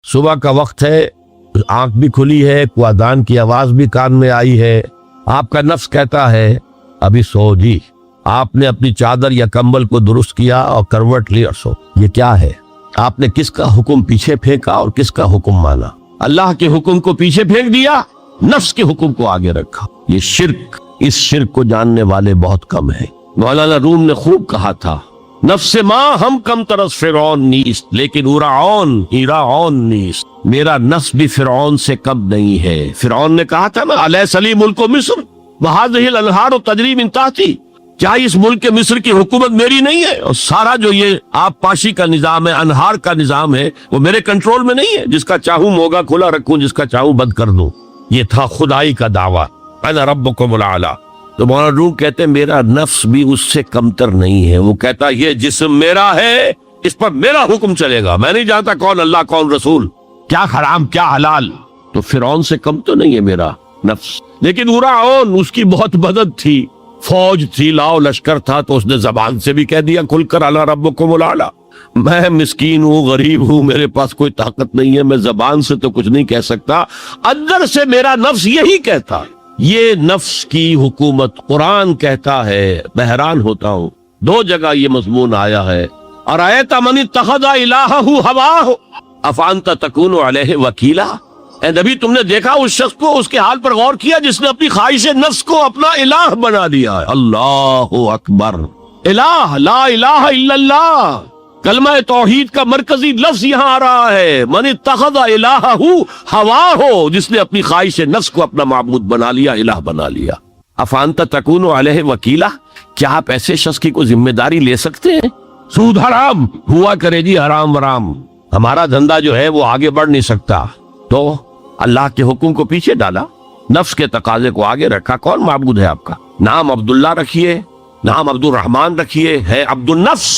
صبح کا وقت ہے، آنکھ بھی کھلی ہے، کوئی اذان کی آواز بھی کان میں آئی ہے، آپ کا نفس کہتا ہے ابھی سو جی، آپ نے اپنی چادر یا کمبل کو درست کیا اور کروٹ لی اور سو۔ یہ کیا ہے؟ آپ نے کس کا حکم پیچھے پھینکا اور کس کا حکم مانا؟ اللہ کے حکم کو پیچھے پھینک دیا، نفس کے حکم کو آگے رکھا۔ یہ شرک، اس شرک کو جاننے والے بہت کم ہیں۔ مولانا روم نے خوب کہا تھا، نفس ماں ہم کم ترس فرعون نیست لیکن ایراعون نیست، میرا نفس بھی فرعون سے کم نہیں ہے۔ فرعون نے کہا تھا نا الیس لی ملک مصر وہذہ الانہار تجری من تحتی، کیا اس ملک کے مصر کی حکومت میری نہیں ہے؟ اور سارا جو یہ آب پاشی کا نظام ہے، انہار کا نظام ہے، وہ میرے کنٹرول میں نہیں ہے؟ جس کا چاہوں موگا کھلا رکھوں، جس کا چاہوں بند کر دوں۔ یہ تھا خدائی کا دعویٰ، انا ربکم الاعلی۔ تو مولانا روم کہتے ہیں میرا نفس بھی اس سے کمتر نہیں ہے۔ وہ کہتا یہ جسم میرا ہے، اس پر میرا حکم چلے گا، میں نہیں جانتا کون اللہ کون رسول، کیا حرام کیا حلال۔ تو فرعون سے کم تو نہیں ہے میرا نفس، لیکن ایراعون اس کی بہت مدد تھی، فوج تھی، لاؤ لشکر تھا، تو اس نے زبان سے بھی کہہ دیا کھل کر انا ربکم الاعلی۔ میں مسکین ہوں، غریب ہوں، میرے پاس کوئی طاقت نہیں ہے، میں زبان سے تو کچھ نہیں کہہ سکتا، اندر سے میرا نفس یہی کہتا۔ یہ نفس کی حکومت قرآن کہتا ہے، میں حیران ہوتا ہوں، دو جگہ یہ مضمون آیا ہے، ارأیت من اتخذ الہہ ہواہ افانت تکون علیہ وکیلا۔ اے نبی تم نے دیکھا اس شخص کو، اس کے حال پر غور کیا جس نے اپنی خواہش نفس کو اپنا الہ بنا دیا ہے۔ اللہ اکبر، الہ لا الہ الا اللہ، کلمہ توحید کا مرکزی لفظ یہاں آ رہا ہے، من اتخذ الہہ ہواہ، جس نے اپنی خواہش نفس کو اپنا معبود بنا لیا، الہ بنا لیا۔ افانت تکون علیہ وکیلا، کیا آپ ایسے شخص کی کوئی ذمہ داری لے سکتے ہیں؟ سود حرام ہوا کرے جی، حرام ورام، ہمارا دھندا جو ہے وہ آگے بڑھ نہیں سکتا۔ تو اللہ کے حکم کو پیچھے ڈالا، نفس کے تقاضے کو آگے رکھا۔ کون معبود ہے آپ کا؟ نام عبداللہ رکھیے، نام عبد الرحمن رکھیے، ہے عبد النفس،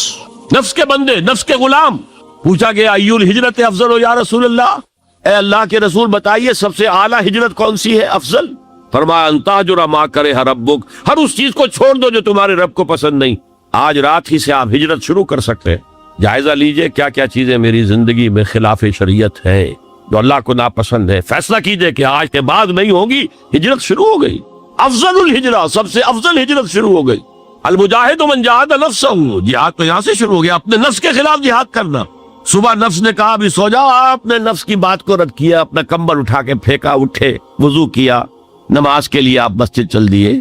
نفس کے بندے، نفس کے غلام۔ پوچھا گیا ایو الہجرت افضل ہو یا رسول اللہ، اے اللہ کے رسول بتائیے سب سے اعلیٰ ہجرت کون سی ہے، افضل؟ فرمایا ان تہجر ما کرہ ربک، ہر اس چیز کو چھوڑ دو جو تمہارے رب کو پسند نہیں۔ آج رات ہی سے آپ ہجرت شروع کر سکتے ہیں۔ جائزہ لیجئے کیا کیا چیزیں میری زندگی میں خلاف شریعت ہے، جو اللہ کو ناپسند ہے، فیصلہ کیجئے کہ آج کے بعد نہیں ہوگی۔ ہجرت شروع ہو گئی، افضل الہجرہ، سب سے افضل ہجرت شروع ہو گئی۔ المجاہد من جاہد نفسہ، جہاد تو یہاں سے شروع ہو گیا، اپنے نفس کے خلاف جہاد کرنا۔ صبح نفس نے کہا ابھی سو جاؤ، آپ نے نفس کی بات کو رد کیا، اپنا کمبل اٹھا کے پھینکا، اٹھے، وضو کیا، نماز کے لیے آپ مسجد چل دیے،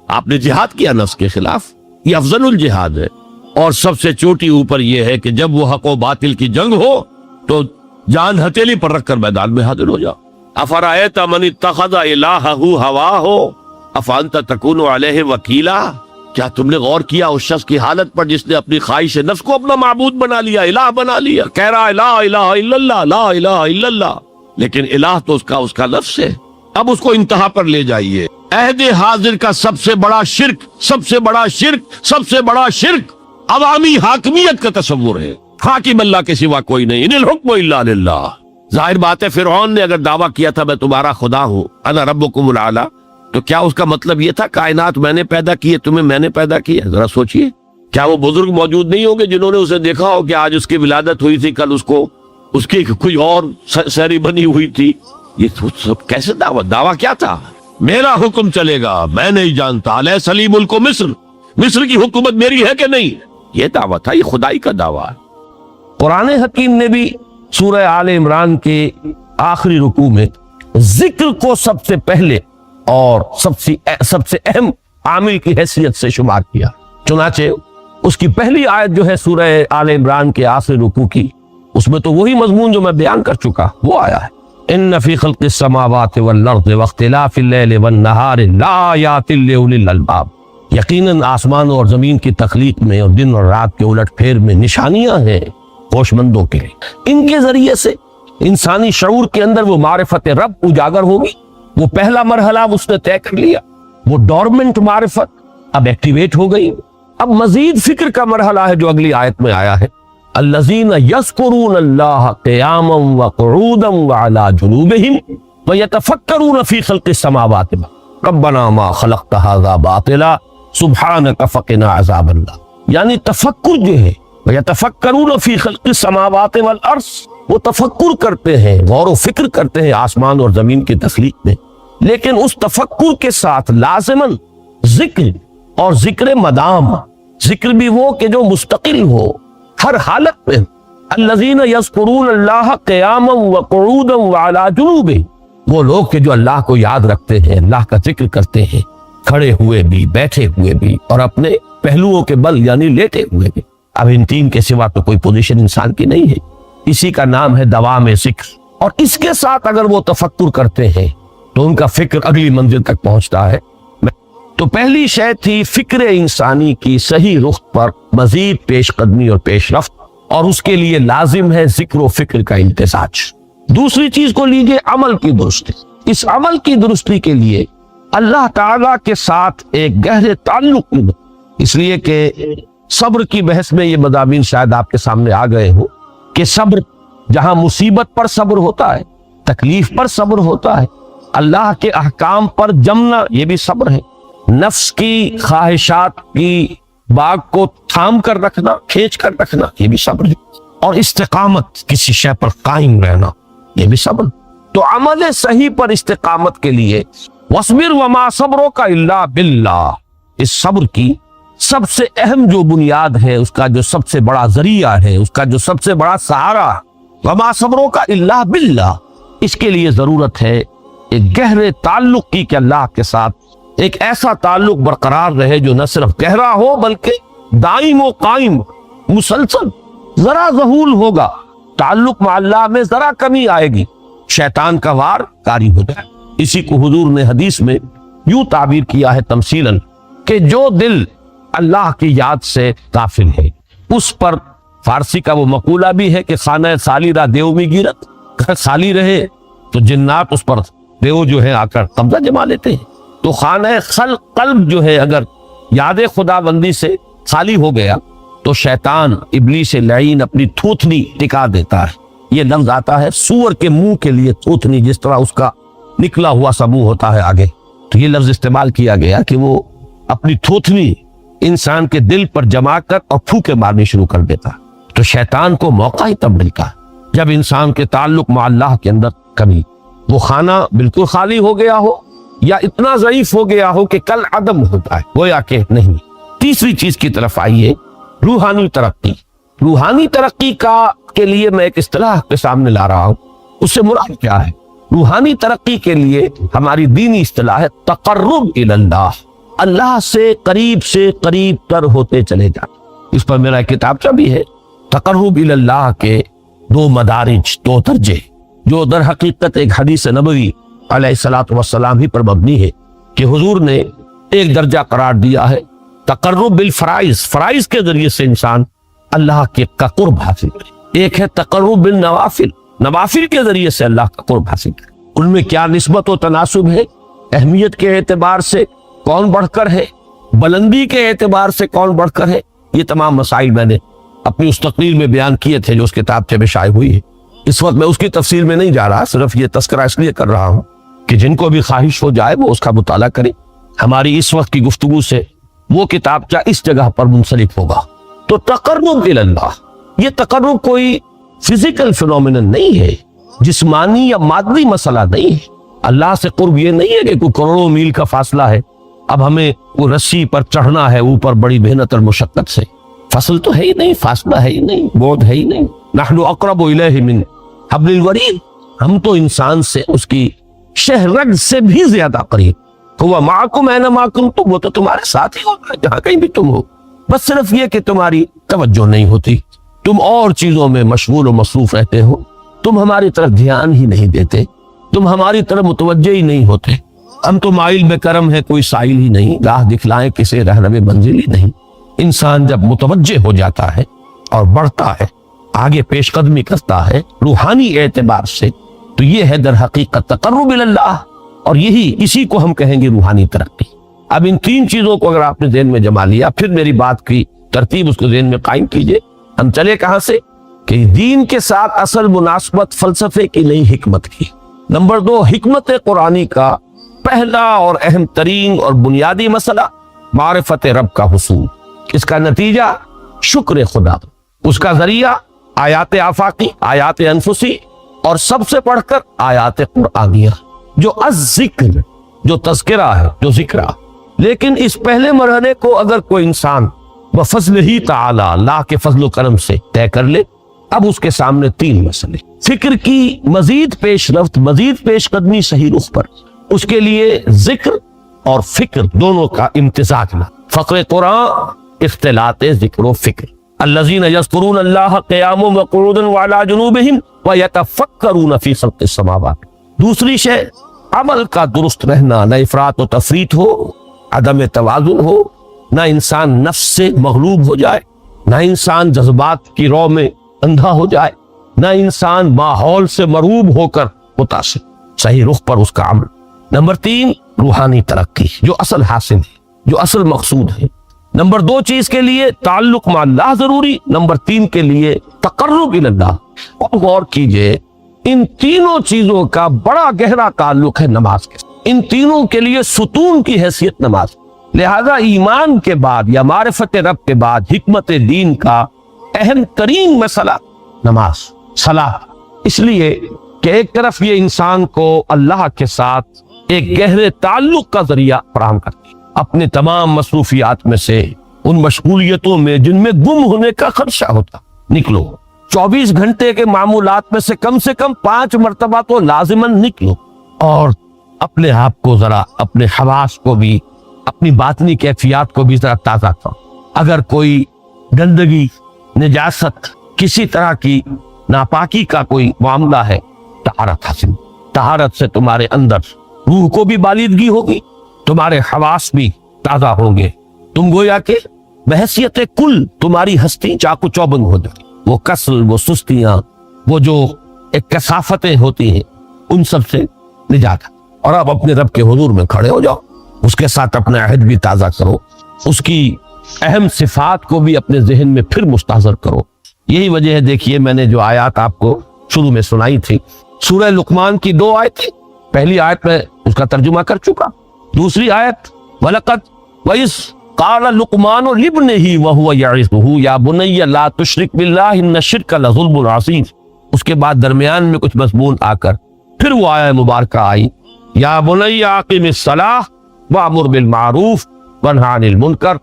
آپ نے جہاد کیا نفس کے خلاف۔ یہ افضل الجہاد ہے، اور سب سے چوٹی اوپر یہ ہے کہ جب وہ حق و باطل کی جنگ ہو تو جان ہتھیلی پر رکھ کر میدان میں حاضر ہو جاؤ۔ افرأیت من اتخذ الہہ ہواہ افانت تکون علیہ وکیلا، کیا تم نے غور کیا اس شخص کی حالت پر جس نے اپنی خواہش نفس کو اپنا معبود بنا لیا، الہ بنا لیا، کہہ رہا ہے لا الہ الا اللہ، لا الہ الا اللہ، لیکن الہ تو اس کا لفظ ہے۔ اب اس کو انتہا پر لے جائیے۔ عہد حاضر کا سب سے بڑا شرک، سب سے بڑا شرک، سب سے بڑا شرک عوامی حاکمیت کا تصور ہے، حاکم اللہ کے سوا کوئی نہیں، ان الحکم الا للہ۔ ظاہر بات ہے فرعون نے اگر دعویٰ کیا تھا میں تمہارا خدا ہوں، انا ربکم الاعلی، تو کیا اس کا مطلب یہ تھا کائنات میں نے پیدا کی ہے، تمہیں میں نے پیدا کیا؟ ذرا سوچئے، کیا وہ بزرگ موجود نہیں ہوں گے جنہوں نے اسے دیکھا ہو کہ آج اس کی ولادت ہوئی تھی، کل اس کی کوئی اور سیری بنی ہوئی تھی؟ یہ سب کیسے دعویٰ کیا تھا؟ میرا حکم چلے گا، میں نہیں جانتا، الیس لی ملک مصر، مصر کی حکومت میری ہے کہ نہیں؟ یہ دعویٰ تھا، یہ خدائی کا دعویٰ ہے۔ قرآن حکیم نے بھی سورہ آل عمران کے آخری رکوع میں ذکر کو سب سے پہلے اور سب سے اہم عامل کی حیثیت سے شمار کیا۔ چنانچہ اس کی پہلی آیت جو ہے سورہ آل عمران کے آخری رکوع کی، اس میں تو وہی مضمون جو میں بیان کر چکا وہ آیا ہے، ان فی خلق السماوات والارض واختلاف اللیل والنہار لآیات لأولی الالباب، یقیناً آسمانوں اور زمین کی تخلیق میں اور دن اور رات کے الٹ پھیر میں نشانیاں ہیں ہوش مندوں کے لیے۔ ان کے ذریعے سے انسانی شعور کے اندر وہ معرفت رب اجاگر ہوگی، وہ پہلا مرحلہ اس نے طے کر لیا، وہ ڈورمنٹ معرفت اب ایکٹیویٹ ہو گئی۔ اب مزید فکر کا مرحلہ ہے جو اگلی آیت میں آیا ہے، الذین یذکرون اللہ قیاما وقعودا وعلی جنوبہم ویتفکرون فی خلق السماوات ربنا ما خلقت ھذا باطلا سبحانک فقنا عذاب النار، یعنی تفکر جو ہے ویتفکرون فی خلق السماوات والارض، وہ تفکر کرتے ہیں، غور و فکر کرتے ہیں آسمان اور زمین کی تخلیق میں، لیکن اس تفکر کے ساتھ لازماً ذکر اور ذکر مدام، ذکر بھی وہ کہ جو مستقل ہو ہر حالت میں۔ الذین یذکرون اللہ قیاما وقعودا وعلی جنوبہم، وہ لوگ کہ جو اللہ کو یاد رکھتے ہیں، اللہ کا ذکر کرتے ہیں، کھڑے ہوئے بھی، بیٹھے ہوئے بھی، اور اپنے پہلوؤں کے بل یعنی لیٹے ہوئے بھی۔ اب ان تین کے سوا تو کوئی پوزیشن انسان کی نہیں ہے، اسی کا نام ہے دوام ذکر۔ اور اس کے ساتھ اگر وہ تفکر کرتے ہیں تو ان کا فکر اگلی منزل تک پہنچتا ہے۔ تو پہلی شے تھی فکر انسانی کی صحیح رخ پر مزید پیش قدمی اور پیش رفت، اور اس کے لیے لازم ہے ذکر و فکر کا امتزاج۔ دوسری چیز کو لیجئے عمل کی درستی۔ اس عمل کی درستی کے لیے اللہ تعالیٰ کے ساتھ ایک گہرے تعلق، اس لیے کہ صبر کی بحث میں یہ مضامین شاید آپ کے سامنے آ گئے ہو کہ صبر، جہاں مصیبت پر صبر ہوتا ہے، تکلیف پر صبر ہوتا ہے، اللہ کے احکام پر جمنا یہ بھی صبر ہے، نفس کی خواہشات کی باغ کو تھام کر رکھنا، کھینچ کر رکھنا یہ بھی صبر ہے، اور استقامت کسی شے پر قائم رہنا یہ بھی صبر۔ تو عمل صحیح پر استقامت کے لیے وَاصْبِرْ وَمَا صَبْرُكَ إِلَّا بِاللَّهِ، اس صبر کی سب سے اہم جو بنیاد ہے، اس کا جو سب سے بڑا ذریعہ ہے، اس کا جو سب سے بڑا سہارا ہے، وَمَا صَبْرُكَ إِلَّا بِاللَّهِ، اس کے لیے ضرورت ہے ایک گہرے تعلق کی کہ اللہ کے ساتھ ایک ایسا تعلق برقرار رہے جو نہ صرف گہرا ہو بلکہ دائم و قائم، مسلسل۔ ذرا ذہول ہوگا تعلق مع اللہ میں، ذرا کمی آئے گی، شیطان کا وار کاری ہو جائے۔ اسی کو حضور نے حدیث میں یوں تعبیر کیا ہے تمثیلاً کہ جو دل اللہ کی یاد سے غافل ہے اس پر، فارسی کا وہ مقولہ بھی ہے کہ خانہ خالی را دیو میں گیرت، گھر خالی رہے تو جنات اس پر دیو جو ہے آ کر قبضہ جما لیتے ہیں۔ تو خانہ قلب جو ہے اگر یاد خدا بندی سے خالی ہو گیا تو شیطان ابلیس لعین اپنی تھوتنی ٹکا دیتا ہے۔ یہ لفظ آتا ہے سور کے منہ کے لیے تھوتنی، جس طرح اس کا نکلا ہوا سا منہ ہوتا ہے آگے، تو یہ لفظ استعمال کیا گیا کہ وہ اپنی تھوتنی انسان کے دل پر جما کر اور پھوکے مارنی شروع کر دیتا۔ تو شیطان کو موقع ہی تب ملتا ہے جب انسان کے تعلق مع اللہ کے اندر کمی، وہ خانہ بالکل خالی ہو گیا ہو یا اتنا ضعیف ہو گیا ہو کہ کل عدم ہوتا ہے، گویا کہ نہیں۔ تیسری چیز کی طرف آئیے، روحانی ترقی۔ روحانی ترقی کے لیے میں ایک اصطلاح کے سامنے لا رہا ہوں، اس سے مراد کیا ہے؟ روحانی ترقی کے لیے ہماری دینی اصطلاح ہے تقرب الی اللہ، اللہ سے قریب تر ہوتے چلے جانا۔ اس پر میرا ایک کتابچہ بھی ہے، تقرب الی اللہ کے دو مدارج، دو درجے، جو در حقیقت ایک حدیث نبوی علیہ الصلوۃ والسلام ہی پر مبنی ہے کہ حضور نے ایک درجہ قرار دیا ہے تقرب بالفرائض، فرائض کے ذریعے سے انسان اللہ کے کا قرب حاصل کرے۔ ایک ہے تقرب بالنوافل، نوافل کے ذریعے سے اللہ کا قرب حاصل کرے۔ ان میں کیا نسبت و تناسب ہے، اہمیت کے اعتبار سے کون بڑھ کر ہے، بلندی کے اعتبار سے کون بڑھ کر ہے، یہ تمام مسائل میں نے اپنی اس تقریر میں بیان کیے تھے جو اس کتاب میں شائع ہوئی ہے۔ اس وقت میں اس کی تفصیل میں نہیں جا رہا، صرف یہ تذکرہ اس لیے کر رہا ہوں کہ جن کو بھی خواہش ہو جائے وہ اس کا مطالعہ کرے۔ ہماری اس وقت کی گفتگو سے وہ کتابچہ اس جگہ پر منسلک ہوگا۔ تو تقرب الی اللہ، یہ تقرب کوئی فزیکل فینومینن نہیں ہے، جسمانی یا مادی مسئلہ نہیں ہے۔ اللہ سے قرب یہ نہیں ہے کہ کوئی کروڑوں میل کا فاصلہ ہے، اب ہمیں وہ رسی پر چڑھنا ہے اوپر بڑی محنت اور مشقت سے۔ فصل تو ہے ہی نہیں، فاصلہ ہے ہی نہیں، بعد ہے ہی نہیں۔ نحن اقرب الیہ من حبل الورید، ہم تو انسان سے اس کی شہرگ سے بھی زیادہ قریب۔ ہوا معکم اینما کنتم، وہ تو تمہارے ساتھ ہی ہوتا ہے جہاں کہیں بھی تم ہو، بس صرف یہ کہ تمہاری توجہ نہیں ہوتی، تم اور چیزوں میں مشغول و مصروف رہتے ہو، تم ہماری طرف دھیان ہی نہیں دیتے، تم ہماری طرف متوجہ ہی نہیں ہوتے۔ ہم تو مائل میں کرم ہے، کوئی سائل ہی نہیں، راہ دکھلائیں کسے رہنمے منزل ہی نہیں۔ انسان جب متوجہ ہو جاتا ہے اور بڑھتا ہے، آگے پیش قدمی کرتا ہے روحانی اعتبار سے، تو یہ ہے در حقیقت تقرب الی اللہ، اور اسی کو ہم کہیں گے روحانی ترقی۔ اب ان تین چیزوں کو اگر آپ نے ذہن میں جما لیا، پھر میری بات کی ترتیب اس کو ذہن میں قائم کیجئے۔ ہم چلے کہاں سے کہ دین کے ساتھ اصل مناسبت فلسفے کی نہیں، حکمت کی۔ نمبر 2، حکمت قرآنی کا پہلا اور اہم ترین اور بنیادی مسئلہ معرفت رب کا حصول، اس کا نتیجہ شکر خدا، اس کا ذریعہ آیات آفاقی، آیات انفسی، اور سب سے بڑھ کر آیات قرآنیہ جو الذکر، جو تذکرہ ہے، جو ذکرہ۔ لیکن اس پہلے مرحلے کو اگر کوئی انسان بفضل ہی تعالی، اللہ کے فضل و کرم سے طے کر لے، اب اس کے سامنے تین مسئلے، فکر کی مزید پیش رفت، مزید پیش قدمی صحیح رخ پر، اس کے لیے ذکر اور فکر دونوں کا امتزاج نہ، فقر قرآن اختلاط ذکر و فکر۔ الذین یذکرون اللہ قیاما وقعودا وعلی جنوبہم ویتفکرون فی خلق السماوات۔ دوسری شے عمل کا درست رہنا، نہ افراط و تفریط ہو، عدم توازن ہو، نہ انسان نفس سے مغلوب ہو جائے، نہ انسان جذبات کی رو میں اندھا ہو جائے، نہ انسان ماحول سے مرعوب ہو کر متاثر، صحیح رخ پر اس کا عمل۔ نمبر 3 روحانی ترقی جو اصل حاصل ہے، جو اصل مقصود ہے۔ نمبر 2 چیز کے لیے تعلق مع اللہ ضروری، نمبر 3 کے لیے تقرب الی اللہ۔ اور غور کیجئے ان تینوں چیزوں کا بڑا گہرا تعلق ہے نماز کے ساتھ، ان تینوں کے لیے ستون کی حیثیت نماز۔ لہذا ایمان کے بعد یا معرفت رب کے بعد حکمت دین کا اہم ترین مسئلہ نماز، صلاۃ، اس لیے کہ ایک طرف یہ انسان کو اللہ کے ساتھ ایک گہرے تعلق کا ذریعہ فراہم کرتی ہے، اپنے تمام مصروفیات میں سے، ان مشغولیتوں میں جن میں گم ہونے کا خدشہ ہوتا، نکلو۔ 24 گھنٹے کے معمولات میں سے کم 5 مرتبہ تو لازماً نکلو، اور اپنے آپ کو ذرا، اپنے حواس کو بھی، اپنی باطنی کیفیات کو بھی ذرا تازہ کرو۔ اگر کوئی گندگی، نجاست، کسی طرح کی ناپاکی کا کوئی معاملہ ہے، طہارت حاصل، طہارت سے تمہارے اندر روح کو بھی بالیدگی ہوگی، تمہارے حواس بھی تازہ ہوں گے، تم گویا کہ بحیثیت کل تمہاری ہستی چاقو چوبند ہو جائے، وہ کسل، وہ سستیاں، وہ جو ایک کثافتیں ہوتی ہیں، ان سب سے نجات۔ اور اب اپنے رب کے حضور میں کھڑے ہو جاؤ، اس کے ساتھ اپنا عہد بھی تازہ کرو، اس کی اہم صفات کو بھی اپنے ذہن میں پھر مستحضر کرو۔ یہی وجہ ہے، دیکھیے میں نے جو آیات آپ کو شروع میں سنائی تھی، سورہ لقمان کی 2 آیتیں، پہلی آیت میں اس کا ترجمہ کر چکا، دوسری آیت وَلَقَدْ وَإِذْ قَالَ لُقْمَانُ لِابْنِهِ وَهُوَ يَعِظُهُ يَا بُنَيَّ لَا تُشْرِكْ بِاللَّهِ إِنَّ الشِّرْكَ لَظُلْمٌ عَظِيمٌ۔ اس کے بعد درمیان میں کچھ مضمون آ کر پھر وہ آیت مبارکہ آئی، یا بنی اقم الصلاۃ وامر بالمعروف وانہی عن المنکر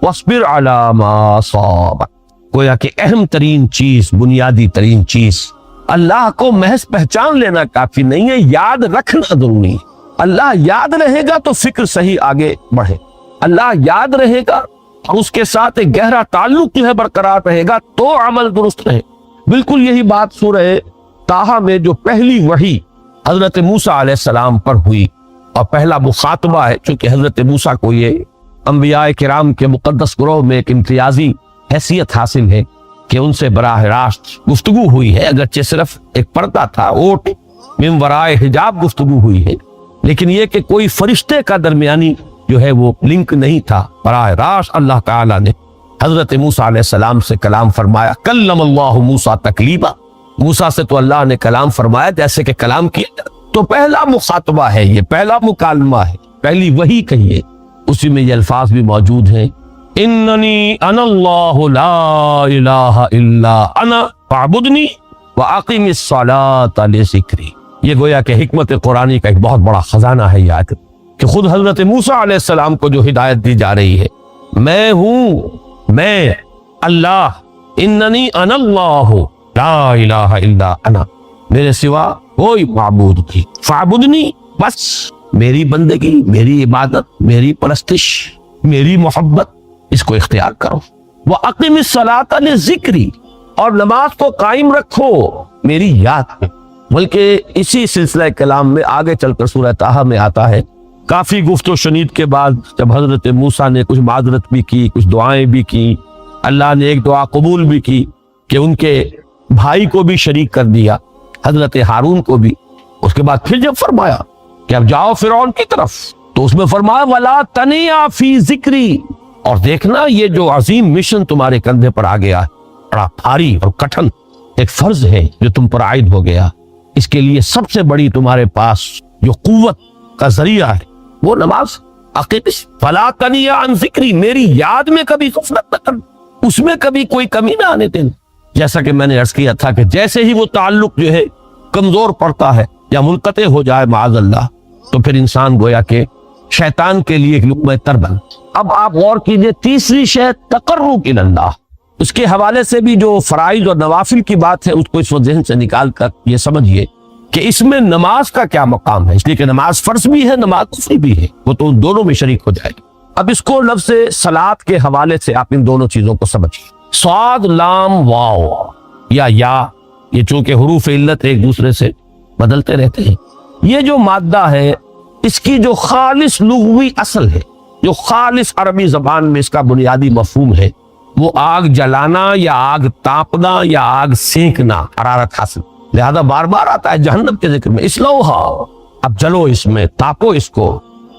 واصبر علی ما اصابک۔ گویا کہ اہم ترین چیز، بنیادی ترین چیز، اللہ کو محض پہچان لینا کافی نہیں ہے، یاد رکھنا ضروری ہے۔ اللہ یاد رہے گا تو فکر صحیح آگے بڑھے، اللہ یاد رہے گا اور اس کے ساتھ ایک گہرا تعلق جو ہے برقرار رہے گا تو عمل درست رہے۔ بالکل یہی بات سورہ طٰہٰ میں جو پہلی وحی حضرت موسیٰ علیہ السلام پر ہوئی، اور پہلا مخاطبہ ہے، چونکہ حضرت موسیٰ کو یہ انبیاء کرام کے مقدس گروہ میں ایک امتیازی حیثیت حاصل ہے کہ ان سے براہ راست گفتگو ہوئی ہے، اگرچہ صرف ایک پردہ تھا، اوٹ من ورائے حجاب گفتگو ہوئی ہے، لیکن یہ کہ کوئی فرشتے کا درمیانی جو ہے وہ لنک نہیں تھا، براہ راست اللہ تعالیٰ نے حضرت موسیٰ علیہ السلام سے کلام فرمایا، کلم اللہ موسیٰ تکلیما، موسیٰ سے تو اللہ نے کلام فرمایا جیسے کہ کلام کیا۔ تو پہلا مخاطبہ ہے، یہ پہلا مکالمہ ہے، پہلی وحی کہیے، اسی میں یہ الفاظ بھی موجود ہیں، اننی انا اللہ لا الہ الا انا فاعبدنی واقم الصلاۃ لذکری۔ یہ گویا کہ حکمت قرآنی کا ایک بہت بڑا خزانہ ہے یہ آیت، کہ خود حضرت موسیٰ علیہ السلام کو جو ہدایت دی جا رہی ہے، میں ہوں، میں اللہ، اننی انا اللہ لا الہ الا انا، میرے سوا کوئی معبود نہیں، فاعبدنی، بس میری بندگی، میری عبادت، میری پرستش، میری محبت، اس کو اختیار کرو۔ وَأَقِمِ الصَّلَاةَ لِذِكْرِي، اور نماز کو قائم رکھو میری یاد میں۔ بلکہ اسی سلسلہ کلام میں آگے چل کر سورہ طٰہٰ میں آتا ہے، کافی گفت و شنید کے بعد جب حضرت موسیٰ نے کچھ معذرت بھی کی، کچھ دعائیں بھی کی، اللہ نے ایک دعا قبول بھی کی کہ ان کے بھائی کو بھی شریک کر دیا، حضرت ہارون کو بھی۔ اس کے بعد پھر جب فرمایا کہ اب جاؤ فرعون کی طرف، تو اس میں فرمایا وَلَا تَنِيَا فِي ذِكْرِي، اور دیکھنا یہ جو عظیم مشن تمہارے کندھے پر آ گیا ہے، بڑا بھاری اور کٹھن ایک فرض ہے جو تم پر عائد ہو گیا، اس کے لیے سب سے بڑی تمہارے پاس جو قوت کا ذریعہ ہے وہ نماز۔ فَلَا تَنِيَا عَن ذِكْرِي، میری یاد میں کبھی غفلت نہ کرنا، اس میں کبھی کوئی کمی نہ آنے دینا۔ جیسا کہ میں نے عرض کیا تھا کہ جیسے ہی وہ تعلق جو ہے کمزور پڑتا ہے یا منقطع ہو جائے معاذ اللہ، تو پھر انسان گویا کہ شیطان کے لیے ایک لقمہ تر بن۔ اب آپ غور کیجئے، تیسری شے تقرب الی اللہ، اس کے حوالے سے بھی جو فرائض اور نوافل کی بات ہے اس کو اس وقت ذہن سے نکال کر یہ سمجھیے کہ اس میں نماز کا کیا مقام ہے، اس لیے کہ نماز فرض بھی ہے، نماز نفلی بھی ہے، وہ تو ان دونوں میں شریک ہو جائے گی۔ اب اس کو لفظ صلاۃ کے حوالے سے آپ ان دونوں چیزوں کو سمجھیے۔ صاد لام واو یا یہ چونکہ حروف علت ایک دوسرے سے بدلتے رہتے ہیں، یہ جو مادہ ہے اس کی جو خالص لغوی اصل ہے، جو خالص عربی زبان میں اس کا بنیادی مفہوم ہے، وہ آگ جلانا یا آگ تاپنا یا آگ سینکنا، حرارت حاصل۔ لہذا بار بار آتا ہے جہنم کے ذکر میں، اسلوہا، اب جلو اس میں، تاپو اس کو،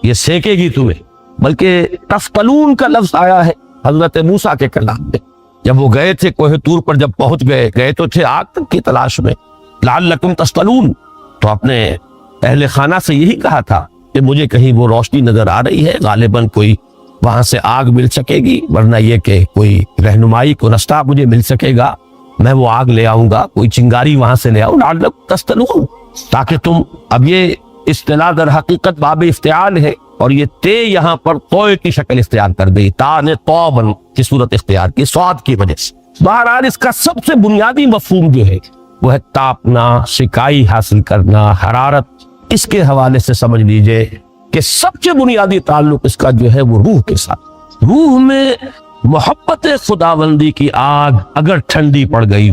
یہ سینکے گی تمہیں۔ بلکہ تفتلون کا لفظ آیا ہے حضرت موسیٰ کے کلام میں، جب وہ گئے تھے کوہ طور پر، جب پہنچ گئے تو تھے آگ تک کی تلاش میں، لعلکم تفتلون، تو اپنے اہل خانہ سے یہی کہا تھا کہ مجھے کہیں وہ روشنی نظر آ رہی ہے، غالباً کوئی وہاں سے آگ مل سکے گی، ورنہ یہ کہ کوئی رہنمائی کو رستہ مجھے مل سکے گا، میں وہ آگ لے آؤں گا، کوئی چنگاری وہاں سے لے آؤں، لعلکم تفتلون، تاکہ تم، اب یہ اصطلاح در حقیقت باب افتعال ہے، اور یہ تے یہاں پر توئے کی شکل اختیار کر گئی، تا نے توبن کی صورت اختیار کی صاد کی وجہ سے۔ بہرحال اس کا سب سے بنیادی مفہوم جو ہے وہ ہے تاپنا، سکائی حاصل کرنا، حرارت۔ اس کے حوالے سے سمجھ لیجئے کہ سب سے بنیادی تعلق اس کا جو ہے وہ روح کے ساتھ۔ روح میں محبت خداوندی کی آگ اگر ٹھنڈی پڑ گئی،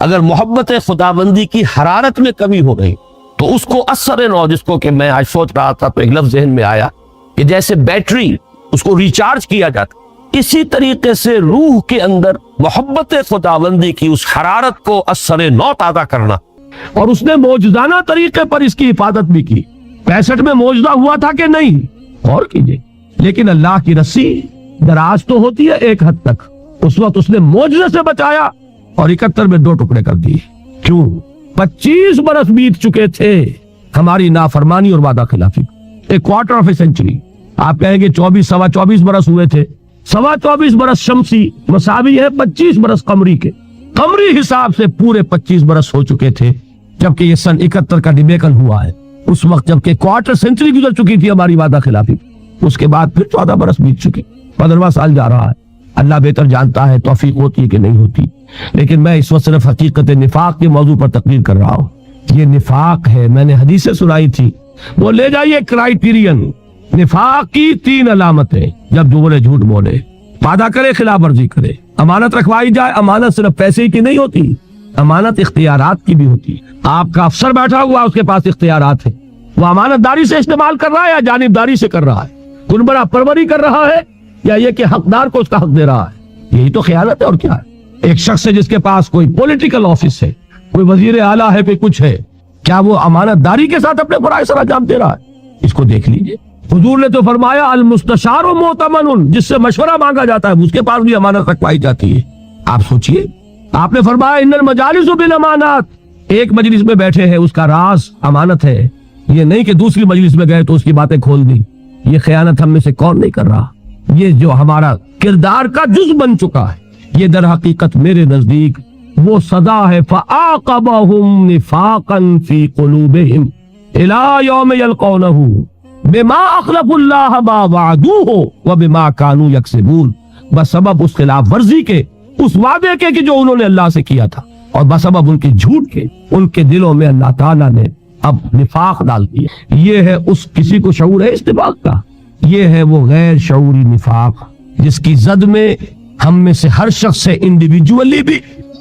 اگر محبت خداوندی کی حرارت میں کمی ہو گئی، تو اس کو اثر نو، جس کو کہ میں آج سوچ رہا تھا تو ایک لفظ ذہن میں آیا کہ جیسے بیٹری اس کو ریچارج کیا جاتا، اسی طریقے سے روح کے اندر محبت خداوندی کی اس حرارت کو اثر نو تازہ کرنا۔ اور اس نے معجزانہ طریقے پر اس کی حفاظت بھی کی۔ 65 میں معجزہ ہوا تھا کہ نہیں، غور کیجئے، لیکن اللہ کی رسی دراز تو ہوتی ہے ایک حد تک، اس وقت اس نے معجزے سے بچایا اور 71 میں 2 ٹکڑے کر دیے۔ کیوں؟ 25 برس بیت چکے تھے ہماری نافرمانی اور وعدہ خلافی، ایک کوارٹر آف اے سینچری۔ آپ کہیں گے 24 برس ہوئے تھے، 24 برس شمسی مساوی ہے 25 برس قمری کے، قمری حساب سے پورے 25 برس ہو چکے تھے، جبکہ یہ سن 71 کا ڈیبیکل ہوا ہے، اس وقت جبکہ کوارٹر سینچری گزر چکی تھی ہماری وعدہ خلافی، اس کے بعد پھر 14 برس بیت چکے، 15واں سال جا رہا ہے۔ اللہ بہتر جانتا ہے توفیق ہوتی ہے کہ نہیں ہوتی، لیکن میں اس وقت صرف حقیقت نفاق کے موضوع پر تقریر کر رہا ہوں۔ یہ نفاق ہے، میں نے حدیثیں سنائی تھی، وہ لے جائیے کرائیٹیرین، نفاق کی 3 علامتیں، جب بولے جھوٹ بولے، وعدہ کرے خلاف ورزی کرے، امانت رکھوائی جائے، امانت صرف پیسے کی نہیں ہوتی، امانت اختیارات کی بھی ہوتی ہے۔ آپ کا افسر بیٹھا ہوا اس کے پاس اختیارات ہیں، وہ امانت داری سے استعمال کر رہا ہے یا جانبداری سے کر رہا ہے، کنبرہ پروری کر رہا ہے یا یہ کہ حقدار کو اس کا حق دے رہا ہے، یہی تو خیانت ہے اور کیا ہے۔ ایک شخص ہے جس کے پاس کوئی پولیٹیکل آفس ہے، کوئی وزیر اعلیٰ ہے، کوئی کچھ ہے، کیا وہ امانت داری کے ساتھ اپنے فرائض سر انجام دے رہا ہے؟ اس کو دیکھ لیجئے۔ حضور نے تو فرمایا المستشار مؤتمن، جس سے مشورہ مانگا جاتا ہے اس کے پاس بھی امانت رکھوائی جاتی ہے۔ آپ سوچئے، آپ نے فرمایا ان المجالس بالامانات، ایک مجلس میں بیٹھے ہیں اس کا راز امانت ہے، یہ نہیں کہ دوسری مجلس میں گئے تو اس کی باتیں کھول دی۔ یہ خیانت ہم میں سے کون نہیں کر رہا؟ یہ جو ہمارا کردار کا جز بن چکا ہے، یہ در حقیقت میرے نزدیک وہ سزا ہے فَعَاقَبَهُمْ نِفَاقًا فِي قُلُوبِهِمْ إِلَى يَوْمِ يَلْقَوْنَهُ بِمَا أَخْلَفُوا اللَّهَ مَا وَعَدُوهُ وَبِمَا كَانُوا يَكْسِبُونَ، بسبب اس خلاف ورزی کے، اس وعدے کے کہ جو انہوں نے اللہ سے کیا تھا، اور بسبب ان کے جھوٹ کے، ان کے دلوں میں اللہ تعالیٰ نے اب نفاق ڈال دیا۔ یہ ہے اس کسی کو شعور ہے اس نفاق کا، یہ ہے وہ غیر شعوری نفاق جس کی زد میں ہم میں سے ہر شخص ہے انڈیویجولی بھی،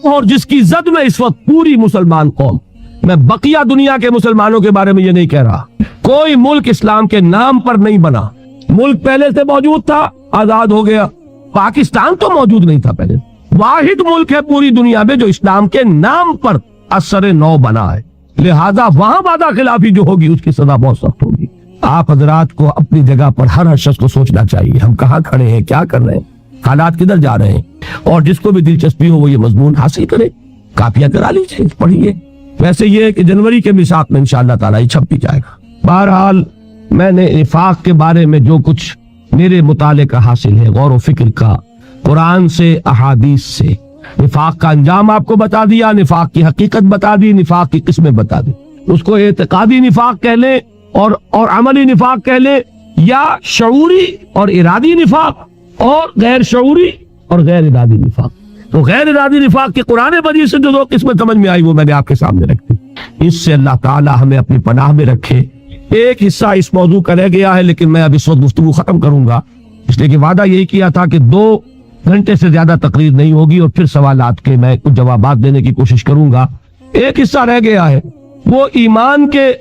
اور جس کی زد میں اس وقت پوری مسلمان قوم۔ میں بقیہ دنیا کے مسلمانوں کے بارے میں یہ نہیں کہہ رہا، کوئی ملک اسلام کے نام پر نہیں بنا، ملک پہلے سے موجود تھا، آزاد ہو گیا، پاکستان تو موجود نہیں تھا پہلے، واحد ملک ہے پوری دنیا میں جو اسلام کے نام پر اثر نو بنا ہے، لہذا وہاں وعدہ خلافی جو ہوگی اس کی سزا بہت سخت ہوگی۔ آپ حضرات کو اپنی جگہ پر ہر شخص کو سوچنا چاہیے، ہم کہاں کھڑے ہیں، کیا کر رہے ہیں، حالات کدھر جا رہے ہیں، اور جس کو بھی دلچسپی ہو وہ یہ مضمون حاصل کرے، کاپیاں کرا لیجیے، پڑھیے۔ ویسے یہ ہے کہ جنوری کے میثاق میں انشاءاللہ تعالیٰ یہ چھپ بھی جائے گا۔ بہرحال میں نے نفاق کے بارے میں جو کچھ میرے مطالعے کا حاصل ہے، غور و فکر کا، قرآن سے، احادیث سے، نفاق کا انجام آپ کو بتا دیا، نفاق کی حقیقت بتا دی، نفاق کی قسمیں بتا دی. اس کو اعتقادی نفاق کہہ لیں اور عملی نفاق کہہ لیں، یا شعوری اور ارادی نفاق اور غیر شعوری اور غیر ارادی نفاق. تو غیر ارادی نفاق کی قرآن مجید سے جو دو قسمیں سمجھ میں آئی وہ میں نے آپ کے سامنے رکھ دی. اس سے اللہ تعالی ہمیں اپنی پناہ میں رکھے. ایک حصہ اس موضوع کا رہ گیا ہے، لیکن میں اب اس وقت گفتگو ختم کروں گا، اس لیے کہ وعدہ یہی کیا تھا کہ 2 گھنٹے سے زیادہ تقریر نہیں ہوگی اور پھر سوالات کے میں کچھ جوابات دینے کی کوشش کروں گا. ایک حصہ رہ گیا ہے، وہ ایمان کے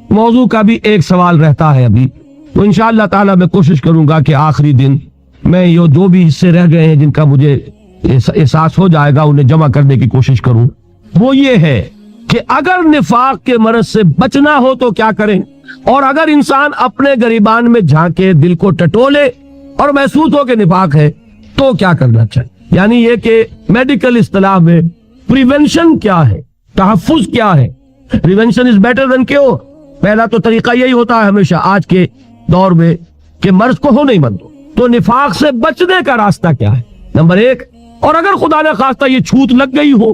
موضوع کا بھی ایک سوال رہتا ہے ابھی. تو انشاءاللہ تعالی میں کوشش کروں گا کہ آخری دن میں یہ جو بھی حصے رہ گئے ہیں جن کا مجھے احساس ہو جائے گا انہیں جمع کرنے کی کوشش کروں. وہ یہ ہے کہ اگر نفاق کے مرض سے بچنا ہو تو کیا کریں، اور اگر انسان اپنے گریبان میں جھانکے دل کو ٹٹولے اور محسوس ہو کہ نفاق ہے تو کیا کرنا چاہیے. یعنی یہ کہ میڈیکل اصطلاح میں پریونشن کیا ہے، تحفظ کیا ہے. Prevention is better than cure. پہلا تو طریقہ یہی ہوتا ہے ہمیشہ آج کے دور میں کہ مرض کو ہو نہیں بن دو. تو نفاق سے بچنے کا راستہ کیا ہے، نمبر 1. اور اگر خدا نہ خواستہ یہ چھوت لگ گئی ہو،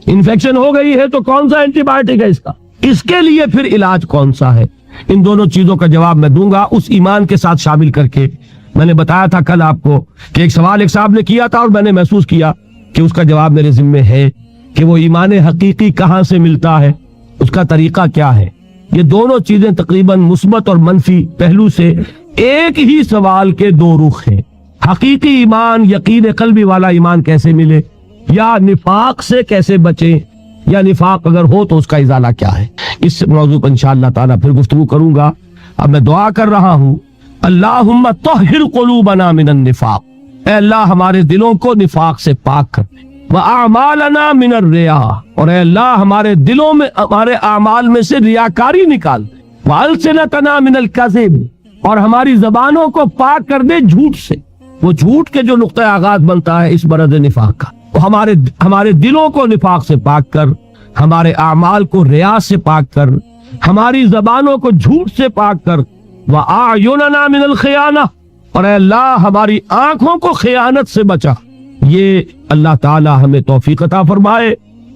انفیکشن ہو گئی ہے، تو کون سا اینٹی بائیوٹک ہے اس کا، اس کے لیے پھر علاج کون سا ہے. ان دونوں چیزوں کا جواب میں دوں گا اس ایمان کے ساتھ شامل کر کے. میں نے بتایا تھا کل آپ کو کہ ایک سوال ایک صاحب نے کیا تھا اور میں نے محسوس کیا کہ اس کا جواب میرے ذمہ ہے کہ وہ ایمان حقیقی کہاں سے ملتا ہے، اس کا طریقہ کیا ہے. یہ دونوں چیزیں تقریباً مثبت اور منفی پہلو سے ایک ہی سوال کے 2 رخ ہیں. حقیقی ایمان، یقین قلبی والا ایمان کیسے ملے، یا نفاق سے کیسے بچیں، یا نفاق اگر ہو تو اس کا ازالہ کیا ہے. اس موضوع پر انشاءاللہ تعالیٰ پھر گفتگو کروں گا. اب میں دعا کر رہا ہوں، اللہم طہر قلوبنا من النفاق، اے اللہ ہمارے دلوں کو نفاق سے پاک کر دے. وَأَعْمَالَنَا مِنَ الرِّيَاءِ، اور اے اللہ ہمارے دلوں میں، ہمارے اعمال میں سے ریاکاری نکال دے. وَأَلْسِنَتَنَا مِنَ الْكَذِبِ، اور ہماری زبانوں کو پاک کر دے جھوٹ سے. وہ جھوٹ کے جو نقطہ آغاز بنتا ہے اس مرض نفاق کا، وہ ہمارے دلوں کو نفاق سے پاک کر، ہمارے اعمال کو ریا سے پاک کر، ہماری زبانوں کو جھوٹ سے پاک کر. وَأَعْيُنَنَا مِنَ الْخِيَانَةِ، اور اے اللہ ہماری آنکھوں کو خیانت سے بچا. یہ اللہ تعالی ہمیں توفیق عطا فرمائے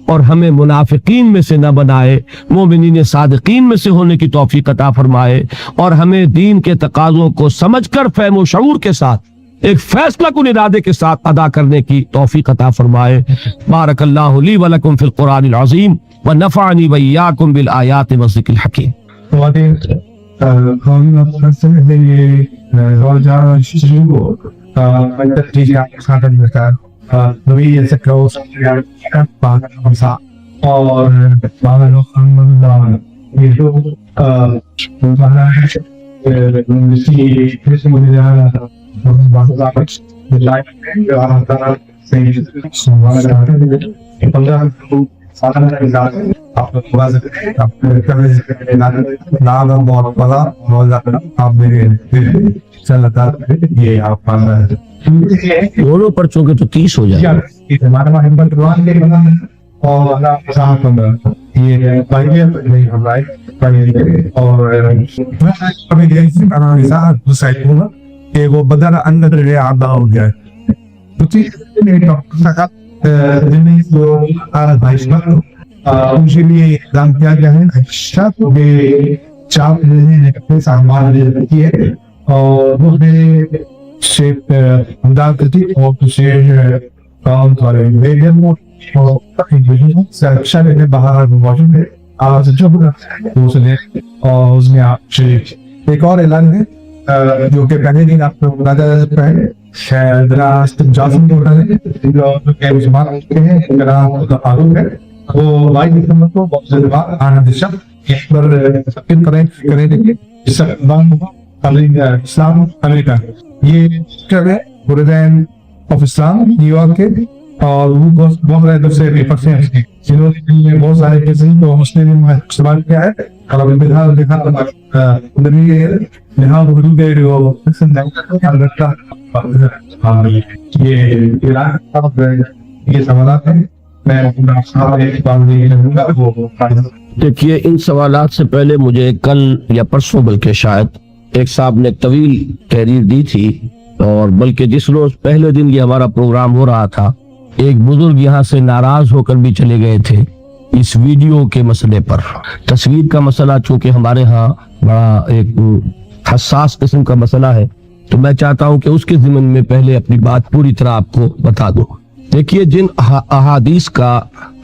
اور ہمیں منافقین میں سے نہ بنائے، مومنین صادقین میں سے ہونے کی توفیق عطا فرمائے، اور ہمیں دین کے تقاضوں کو سمجھ کر فہم و شعور کے ساتھ ایک فیصلہ کن ارادے کے ساتھ ادا کرنے کی توفیق عطا فرمائے. بارک اللہ لی ولکم فی القرآن العظیم ونفعنی وإیاکم بالآیات والذکر الحکیم. دونوں پرچوں کے تو 30 ہو جائے گا. کہ وہ بدن اندر آدھا ہو گیا ہے. ان کے لیے اقدام کیا گیا ہے. اور وہ ایک اور اعلان ہے جو کہ پہلے دن آپ کو بتایا جا سکتا ہے. وہ 22 دسمبر کو اسلام امریکہ یہ بردین آف اسلام نیو یارک کے، اور وہ بہت سارے دوسرے پیپر سے جنہوں نے بہت سارے کیسز کو مسلم استعمال کیا ہے. اور یہ سوالات ہیں. دیکھیے ان سوالات سے پہلے مجھے کل یا پرسوں بلکہ شاید ایک صاحب نے طویل تحریر دی تھی، اور بلکہ جس روز پہلے دن یہ ہمارا پروگرام ہو رہا تھا ایک بزرگ یہاں سے ناراض ہو کر بھی چلے گئے تھے اس ویڈیو کے مسئلے پر. تصویر کا مسئلہ چونکہ ہمارے ہاں بڑا ایک حساس قسم کا مسئلہ ہے، تو میں چاہتا ہوں کہ اس کے ضمن میں پہلے اپنی بات پوری طرح آپ کو بتا دوں. دیکھیے، جن احادیث کا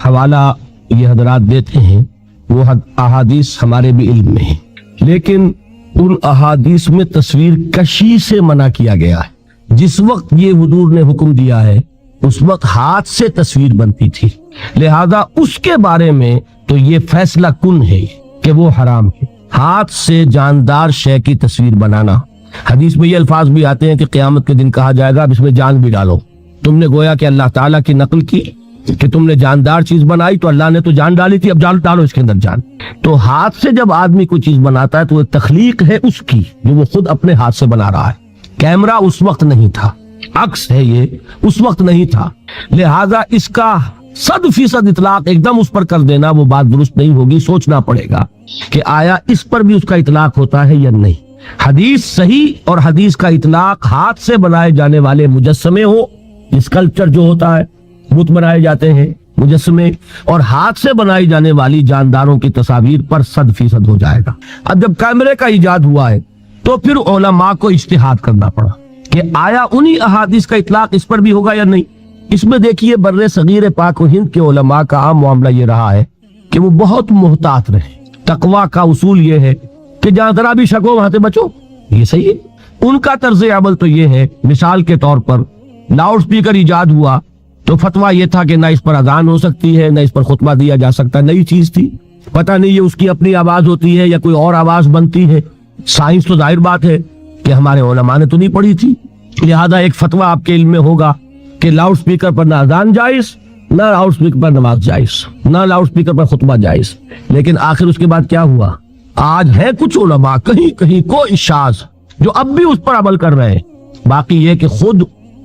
حوالہ یہ حضرات دیتے ہیں وہ احادیث ہمارے بھی علم میں ہیں، لیکن ان احادیث میں تصویر کشی سے منع کیا گیا ہے. جس وقت یہ حضور نے حکم دیا ہے اس وقت ہاتھ سے تصویر بنتی تھی، لہذا اس کے بارے میں تو یہ فیصلہ کن ہے کہ وہ حرام ہے، ہاتھ سے جاندار شے کی تصویر بنانا. حدیث میں یہ الفاظ بھی آتے ہیں کہ قیامت کے دن کہا جائے گا اب اس میں جان بھی ڈالو. تم نے گویا کہ اللہ تعالیٰ کی نقل کی کہ تم نے جاندار چیز بنائی تو اللہ نے تو جان ڈالی تھی، اب جان ڈالو اس کے اندر جان. تو ہاتھ سے جب آدمی کوئی چیز بناتا ہے تو وہ تخلیق ہے اس کی جو وہ خود اپنے ہاتھ سے بنا رہا ہے. کیمرہ اس وقت نہیں تھا، عکس ہے یہ، اس وقت نہیں تھا، لہذا اس کا 100% اطلاق ایک دم اس پر کر دینا وہ بات درست نہیں ہوگی. سوچنا پڑے گا کہ آیا اس پر بھی اس کا اطلاق ہوتا ہے یا نہیں. حدیث صحیح اور حدیث کا اطلاق ہاتھ سے بنائے جانے والے مجسمے ہو، اسکلپچر جو ہوتا ہے، بت بنائے جاتے ہیں مجسمے، اور ہاتھ سے بنائی جانے والی جانداروں کی تصاویر پر 100% ہو جائے گا. اب جب کیمرے کا ایجاد ہوا ہے تو پھر علماء کو اجتہاد کرنا پڑا کہ آیا انہی احادیث کا اطلاق اس پر بھی ہوگا یا نہیں. اس میں دیکھیے بر صغیر پاک و ہند کے علماء کا عام معاملہ یہ رہا ہے کہ وہ بہت محتاط رہے. تقویٰ کا اصول یہ ہے کہ جہاں ذرا بھی شک ہو وہاں سے بچو، یہ صحیح ہے. ان کا طرز عمل تو یہ ہے، مثال کے طور پر لاؤڈ سپیکر ایجاد ہوا تو فتویٰ یہ تھا کہ نہ اس پر اذان ہو سکتی ہے نہ اس پر خطبہ دیا جا سکتا. نئی چیز تھی، پتہ نہیں یہ اس کی اپنی آواز ہوتی ہے یا کوئی اور آواز بنتی ہے. سائنس تو ظاہر بات ہے کہ ہمارے علماء نے تو نہیں پڑھی تھی، لہذا ایک فتویٰ آپ کے علم میں ہوگا کہ لاؤڈ سپیکر پر نہ اذان جائز، نہ لاؤڈ سپیکر پر نماز جائز، نہ لاؤڈ سپیکر پر خطبہ جائز. لیکن آخر اس کے بعد کیا ہوا؟ آج ہے کچھ علماء کہیں کہیں کوئی شاذ جو اب بھی اس پر عمل کر رہے ہیں. باقی یہ کہ خود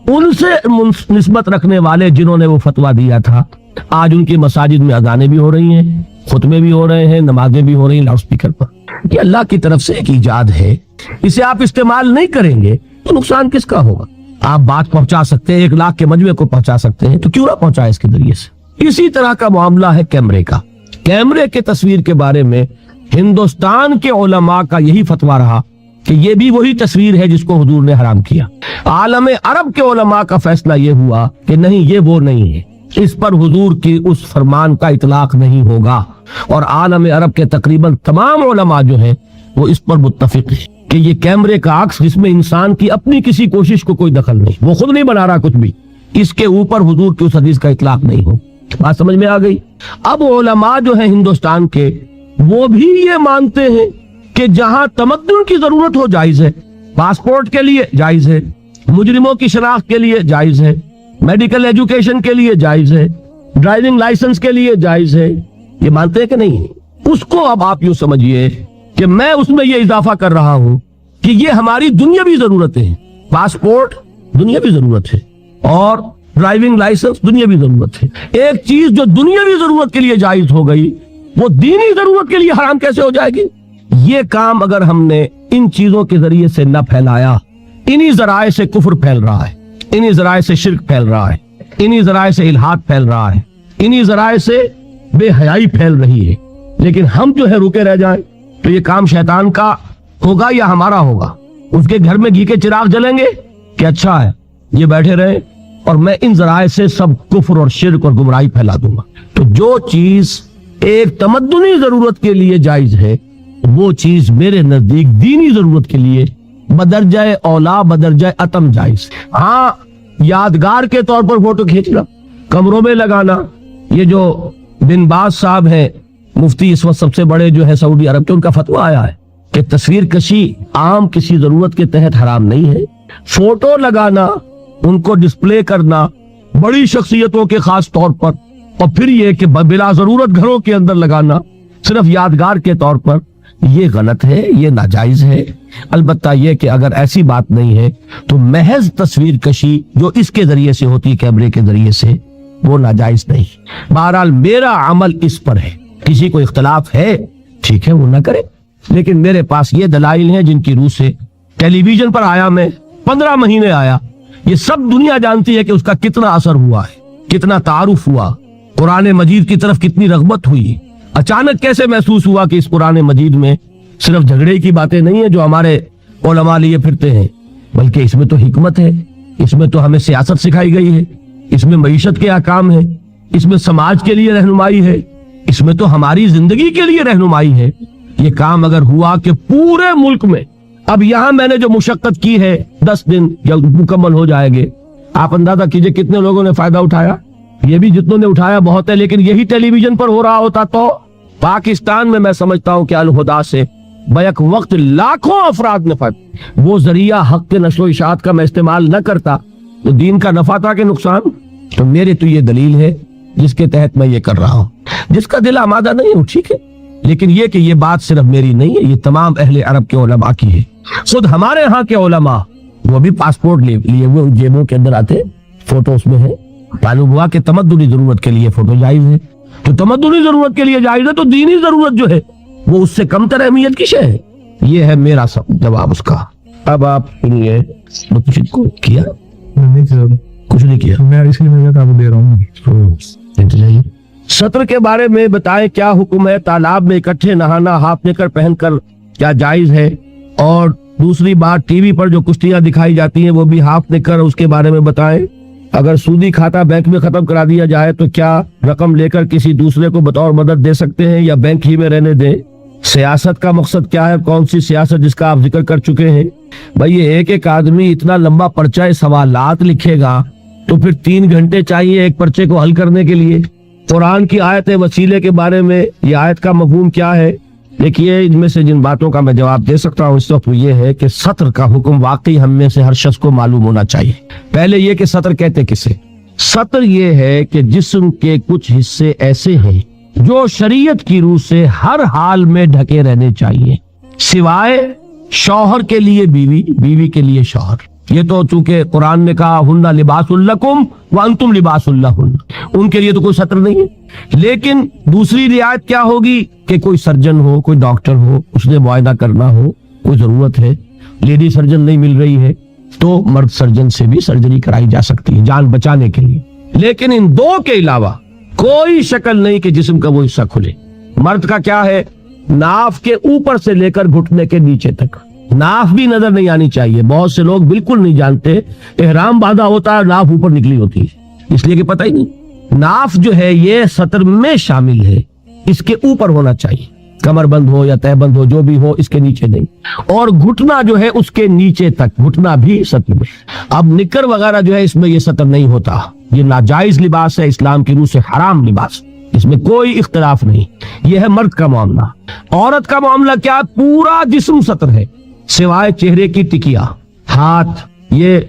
ان سے نسبت رکھنے والے جنہوں نے وہ فتویٰ دیا تھا، آج ان کی مساجد میں اذانیں بھی ہو رہی ہیں، خطبے بھی ہو رہے ہیں، نمازیں بھی ہو رہی ہیں لاؤڈ سپیکر پر. یہ اللہ کی طرف سے ایک ایجاد ہے، اسے آپ استعمال نہیں کریں گے تو نقصان کس کا ہوگا؟ آپ بات پہنچا سکتے ہیں، 1 لاکھ کے مجمع کو پہنچا سکتے ہیں، تو کیوں نہ پہنچائے اس کے ذریعے سے. اسی طرح کا معاملہ ہے کیمرے کا. کیمرے کے تصویر کے بارے میں ہندوستان کے علماء کا یہی فتویٰ رہا کہ یہ بھی وہی تصویر ہے جس کو حضور نے حرام کیا. عالم عرب کے علماء کا فیصلہ یہ ہوا کہ نہیں، یہ وہ نہیں ہے، اس پر حضور کی اس فرمان کا اطلاق نہیں ہوگا. اور عالم عرب کے تقریباً تمام علماء جو ہیں وہ اس پر متفق ہیں کہ یہ کیمرے کا عکس جس میں انسان کی اپنی کسی کوشش کو کوئی دخل نہیں، وہ خود نہیں بنا رہا کچھ بھی، اس کے اوپر حضور کی اس حدیث کا اطلاق نہیں ہو. بات سمجھ میں آ گئی؟ اب علماء جو ہیں ہندوستان کے وہ بھی یہ مانتے ہیں کہ جہاں تمدن کی ضرورت ہو جائز ہے، پاسپورٹ کے لیے جائز ہے، مجرموں کی شناخت کے لیے جائز ہے، میڈیکل ایجوکیشن کے لیے جائز ہے، ڈرائیونگ لائسنس کے لیے جائز ہے. یہ مانتے ہیں کہ نہیں؟ اس کو اب آپ یوں سمجھیے کہ میں اس میں یہ اضافہ کر رہا ہوں کہ یہ ہماری دنیاوی ضرورتیں ہیں. پاسپورٹ دنیاوی ضرورت ہے اور ڈرائیونگ لائسنس دنیاوی ضرورت ہے. ایک چیز جو دنیاوی ضرورت کے لیے جائز ہو گئی وہ دینی ضرورت کے لیے حرام کیسے ہو جائے گی؟ یہ کام اگر ہم نے ان چیزوں کے ذریعے سے نہ پھیلایا، انہی ذرائع سے کفر پھیل رہا ہے، انہی ذرائع سے شرک پھیل رہا ہے، انہی ذرائع سے الحاد پھیل رہا ہے، انہی ذرائع سے بے حیائی پھیل رہی ہے. لیکن ہم جو ہے رکے رہ جائیں تو یہ کام شیطان کا ہوگا یا ہمارا ہوگا؟ اس کے گھر میں گھی کے چراغ جلیں گے کہ اچھا ہے یہ بیٹھے رہے اور میں ان ذرائع سے سب کفر اور شرک اور گمراہی پھیلا دوں گا. تو جو چیز ایک تمدنی ضرورت کے لیے جائز ہے وہ چیز میرے نزدیک دینی ضرورت کے لیے بدرجہ اولا بدرجہ اتم جائز. ہاں، یادگار کے طور پر فوٹو کھینچنا، کمروں میں لگانا، یہ جو بن باز صاحب ہیں مفتی اس وقت سب سے بڑے جو ہے سعودی عرب کے، ان کا فتویٰ آیا ہے کہ تصویر کشی عام کسی ضرورت کے تحت حرام نہیں ہے. فوٹو لگانا، ان کو ڈسپلے کرنا بڑی شخصیتوں کے خاص طور پر، اور پھر یہ کہ بلا ضرورت گھروں کے اندر لگانا صرف یادگار کے طور پر، یہ غلط ہے، یہ ناجائز ہے. البتہ یہ کہ اگر ایسی بات نہیں ہے تو محض تصویر کشی جو اس کے ذریعے سے ہوتی ہے، کیمرے کے ذریعے سے، وہ ناجائز نہیں. بہرحال میرا عمل اس پر ہے. کسی کو اختلاف ہے ٹھیک ہے وہ نہ کرے، لیکن میرے پاس یہ دلائل ہیں جن کی روح سے ٹیلی ویژن پر آیا، میں 15 مہینے آیا، یہ سب دنیا جانتی ہے کہ اس کا کتنا اثر ہوا ہے. کتنا تعارف ہوا, قرآن مجید کی طرف کتنی رغبت ہوئی. اچانک کیسے محسوس ہوا کہ اس قرآن مجید میں صرف جھگڑے کی باتیں نہیں ہیں جو ہمارے علماء لیے پھرتے ہیں, بلکہ اس میں تو حکمت ہے, اس میں تو ہمیں سیاست سکھائی گئی ہے, اس میں معیشت کے احکام ہے, اس میں سماج کے لیے رہنمائی ہے, اس میں تو ہماری زندگی کے لیے رہنمائی ہے. یہ کام اگر ہوا کہ پورے ملک میں, اب یہاں میں نے جو مشقت کی ہے 10 دن جلد مکمل ہو جائے گے, آپ اندازہ کیجئے کتنے لوگوں نے فائدہ اٹھایا. یہ بھی جتنوں نے اٹھایا بہت ہے, لیکن یہی ٹیلی ویژن پر ہو رہا ہوتا تو پاکستان میں سمجھتا ہوں کہ الہدا سے بیک وقت لاکھوں افراد نے فائدہ. وہ ذریعہ حق کے نشر و اشاعت کا میں استعمال نہ کرتا تو دین کا نفع تھا کہ نقصان. تو میرے تو یہ دلیل ہے جس کے تحت میں یہ کر رہا ہوں. جس کا دل آمادہ نہیں ہو ٹھیک ہے, لیکن یہ کہ یہ بات صرف میری نہیں ہے, یہ تمام اہل عرب کے علماء کی ہے. خود ہمارے ہاں کے علماء وہ بھی پاسپورٹ لیے ہوئے جیبوں کے اندر آتے, فوٹو اس میں ہے. معلوم ہوا کہ تمدنی ضرورت کے لیے فوٹو جائز ہے. تو تمدنی ضرورت کے لیے جائز ہے تو دینی ضرورت جو ہے وہ اس سے کم تر اہمیت کی شے ہے. یہ ہے میرا سب جواب اس کا. اب آپ سنیے, کچھ کیا کچھ نہیں کیا, میں اسی لیے میں دے رہا ہوں. سطر کے بارے میں بتائیں کیا حکم ہے؟ تالاب میں اکٹھے نہانا ہاف نیکر پہن کر کیا جائز ہے؟ اور دوسری بات, ٹی وی پر جو کشتیاں دکھائی جاتی ہیں وہ بھی ہاف نیکر, اس کے بارے میں بتائیں. اگر سودی کھاتا بینک میں ختم کرا دیا جائے تو کیا رقم لے کر کسی دوسرے کو بطور مدد دے سکتے ہیں یا بینک ہی میں رہنے دیں؟ سیاست کا مقصد کیا ہے؟ کون سی سیاست جس کا آپ ذکر کر چکے ہیں؟ بھائی یہ ایک آدمی اتنا لمبا پرچہ سوالات لکھے گا تو پھر 3 گھنٹے چاہیے ایک پرچے کو حل کرنے کے لیے. قرآن کی آیت وسیلے کے بارے میں یہ آیت کا مفہوم کیا ہے؟ دیکھیے ان میں سے جن باتوں کا میں جواب دے سکتا ہوں اس وقت وہ یہ ہے کہ سطر کا حکم واقعی ہم میں سے ہر شخص کو معلوم ہونا چاہیے. پہلے یہ کہ سطر کہتے کسے؟ سطر یہ ہے کہ جسم کے کچھ حصے ایسے ہیں جو شریعت کی روح سے ہر حال میں ڈھکے رہنے چاہیے, سوائے شوہر کے لیے بیوی, بیوی کے لیے شوہر. یہ تو چونکہ قرآن نے کہا ہن لباس لکم وانتم لباس لہن, ان کے لیے تو کوئی سطر نہیں ہے. لیکن دوسری رعایت کیا ہوگی کہ کوئی سرجن ہو, کوئی ڈاکٹر ہو, اس نے معائنہ کرنا ہو, کوئی ضرورت ہے, لیڈی سرجن نہیں مل رہی ہے تو مرد سرجن سے بھی سرجری کرائی جا سکتی ہے جان بچانے کے لیے. لیکن ان دو کے علاوہ کوئی شکل نہیں کہ جسم کا وہ حصہ کھلے. مرد کا کیا ہے؟ ناف کے اوپر سے لے کر گھٹنے کے نیچے تک, ناف بھی نظر نہیں آنی چاہیے. بہت سے لوگ بالکل نہیں جانتے, احرام باندھا ہوتا ہے ناف اوپر نکلی ہوتی ہے, اس لیے کہ پتہ ہی نہیں. ناف جو ہے یہ سطر میں شامل ہے, اس کے اوپر ہونا چاہیے, کمر بند ہو یا تہ بند ہو جو بھی ہو, اس کے نیچے نہیں. اور گھٹنا جو ہے اس کے نیچے تک, گھٹنا بھی سطر میں. اب نکر وغیرہ جو ہے اس میں یہ سطر نہیں ہوتا, یہ ناجائز لباس ہے, اسلام کی روح سے حرام لباس, اس میں کوئی اختلاف نہیں. یہ ہے مرد کا معاملہ. عورت کا معاملہ کیا؟ پورا جسم سطر ہے سوائے چہرے کی ٹکیا, ہاتھ یہ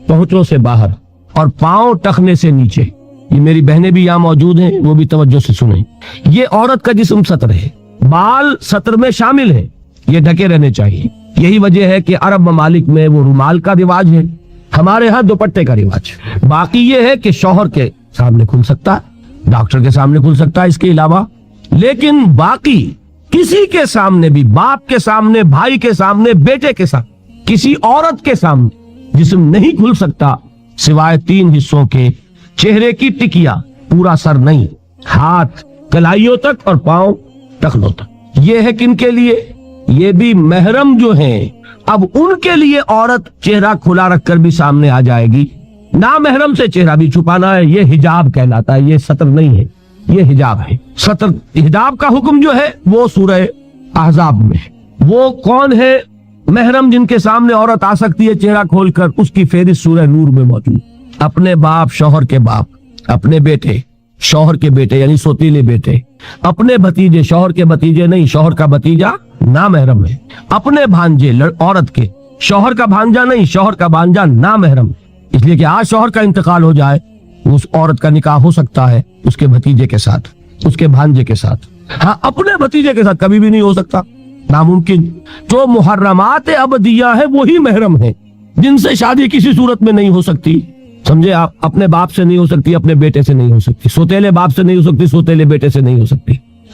پہنچوں سے باہر اور پاؤں ٹخنے سے نیچے. یہ میری بہنیں بھی یہاں موجود ہیں, وہ بھی توجہ سے سنیں. یہ عورت کا جسم سطر ہے, بال سطر میں شامل ہے, یہ ڈھکے رہنے چاہیے. یہی وجہ ہے کہ عرب ممالک میں وہ رومال کا رواج ہے, ہمارے ہاں دوپٹے کا رواج. باقی یہ ہے کہ شوہر کے سامنے کھل سکتا ہے, ڈاکٹر کے سامنے کھل سکتا ہے اس کے علاوہ, لیکن باقی کسی کے سامنے بھی, باپ کے سامنے, بھائی کے سامنے, بیٹے کے سامنے, کسی عورت کے سامنے جسم نہیں کھل سکتا سوائے 3 حصوں کے, چہرے کی ٹکیا, پورا سر نہیں, ہاتھ کلائیوں تک اور پاؤں ٹخنوں تک. یہ ہے کن کے لیے؟ یہ بھی محرم جو ہیں. اب ان کے لیے عورت چہرہ کھلا رکھ کر بھی سامنے آ جائے گی, نامحرم سے چہرہ بھی چھپانا ہے, یہ حجاب کہلاتا ہے, یہ سطر نہیں ہے, یہ حجاب ہے. سطر حجاب کا حکم جو ہے وہ سورہ احزاب میں ہے. وہ کون ہے محرم جن کے سامنے عورت آ سکتی ہے چہرہ کھول کر؟ اس کی فہرست سورہ نور میں موجود. اپنے باپ, شوہر کے باپ, اپنے بیٹے, شوہر کے بیٹے یعنی سوتیلے بیٹے, اپنے بھتیجے, شوہر کے بھتیجے نہیں, شوہر کا بھتیجا نامحرم ہے, اپنے بھانجے عورت کے, شوہر کا بھانجا نہیں, شوہر کا بھانجا نامحرم. اس لیے کہ آج شوہر کا انتقال ہو جائے اس عورت کا نکاح ہو سکتا ہے اس کے بھتیجے کے ساتھ, اس کے بھانجے کے ساتھ. ہاں اپنے بھتیجے کے ساتھ کبھی بھی نہیں ہو سکتا, ناممکن. جو محرمات ابدیہ ہے وہی محرم ہے, جن سے شادی کسی صورت میں نہیں ہو سکتی. سمجھے آپ؟ اپنے باپ سے نہیں ہو سکتی, اپنے بیٹے سے نہیں ہو سکتی, سوتیلے باپ سے نہیں ہو سکتی, سوتیلے بیٹے سے نہیں ہو سکتی.